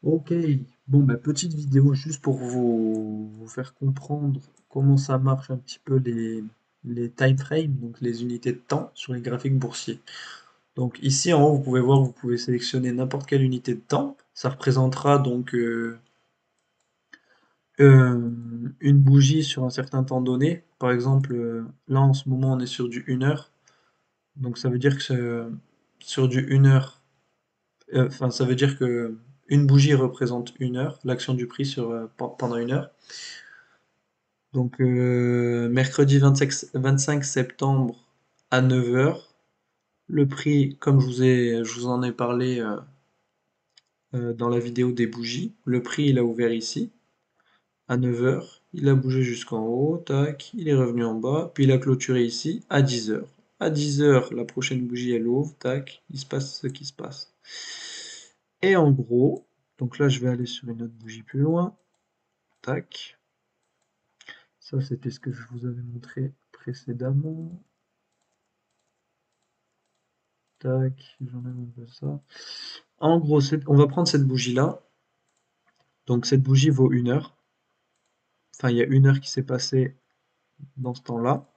Ok, bon, bah, petite vidéo juste pour vous faire comprendre comment ça marche un petit peu les time frames, donc les unités de temps sur les graphiques boursiers. Donc ici en haut, vous pouvez voir, vous pouvez sélectionner n'importe quelle unité de temps. Ça représentera donc une bougie sur un certain temps donné. Par exemple, là en ce moment on est sur du 1 heure. Donc ça veut dire que sur du 1 heure, enfin ça veut dire que une bougie représente 1 heure, l'action du prix pendant 1 heure. Donc mercredi 25 septembre à 9 heures, le prix, comme je vous en ai parlé dans la vidéo des bougies, le prix il a ouvert ici à 9 heures, il a bougé jusqu'en haut, tac, il est revenu en bas, puis il a clôturé ici à 10 heures. À 10 heures, la prochaine bougie elle ouvre, tac, il se passe ce qui se passe. Et en gros, donc là je vais aller sur une autre bougie plus loin, tac, ça c'était ce que je vous avais montré précédemment. Tac, j'enlève un peu ça. En gros, on va prendre cette bougie-là. Donc cette bougie vaut 1 heure. Enfin, il y a 1 heure qui s'est passée dans ce temps-là.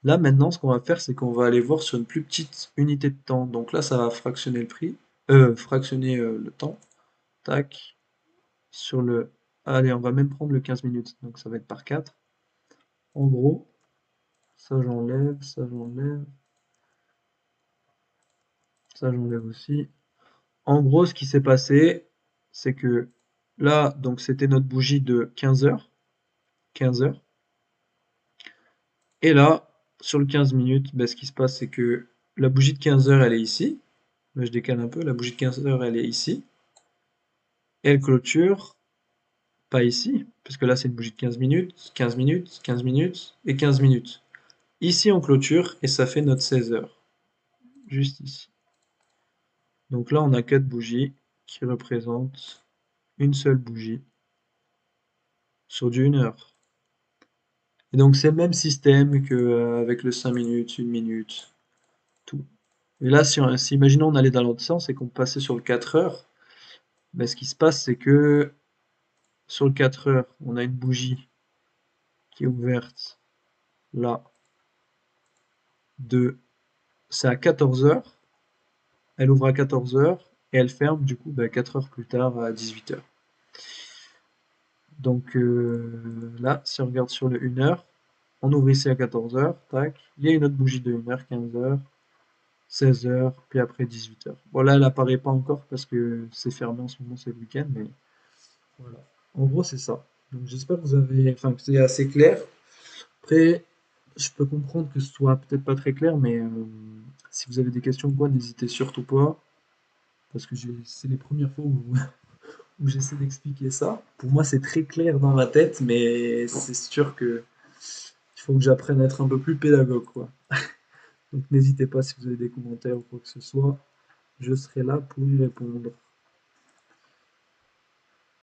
Là, maintenant, ce qu'on va faire, c'est qu'on va aller voir sur une plus petite unité de temps. Donc là, ça va fractionner le prix. Fractionner le temps. Tac. Sur le... Allez, on va même prendre le 15 minutes. Donc ça va être par 4. En gros, ça j'enlève, ça j'enlève aussi. En gros, ce qui s'est passé, c'est que là, donc c'était notre bougie de 15 heures. 15 heures. Et là, sur le 15 minutes, ben, ce qui se passe, c'est que la bougie de 15 heures, elle est ici. Là, je décale un peu. La bougie de 15 heures, elle est ici. Et elle clôture, pas ici, parce que là, c'est une bougie de 15 minutes, 15 minutes, 15 minutes et 15 minutes. Ici, on clôture et ça fait notre 16 heures. Juste ici. Donc là, on a 4 bougies qui représentent une seule bougie sur du 1 heure. Et donc, c'est le même système qu'avec le 5 minutes, 1 minute, tout. Et là, si imaginons on allait dans l'autre sens et qu'on passait sur le 4 heures, ben, ce qui se passe, c'est que sur le 4 heures, on a une bougie qui est ouverte là de c'est à 14 heures, elle ouvre à 14 heures et elle ferme du coup ben, 4 heures plus tard à 18 heures. Donc là, si on regarde sur le 1 heure, on ouvre ici à 14 heures, tac, il y a une autre bougie de 1 heure, 15 heures, 16 heures, puis après 18 heures. Bon là, elle apparaît pas encore parce que c'est fermé en ce moment, c'est le week-end, mais voilà. En gros, c'est ça. Donc j'espère que vous avez, enfin que c'est assez clair. Après, je peux comprendre que ce soit peut-être pas très clair, mais si vous avez des questions ou quoi, n'hésitez surtout pas, parce que c'est les premières fois où j'essaie d'expliquer ça. Pour moi, c'est très clair dans ma tête, mais c'est sûr que il faut que j'apprenne à être un peu plus pédagogue, quoi. Donc n'hésitez pas si vous avez des commentaires ou quoi que ce soit, je serai là pour y répondre.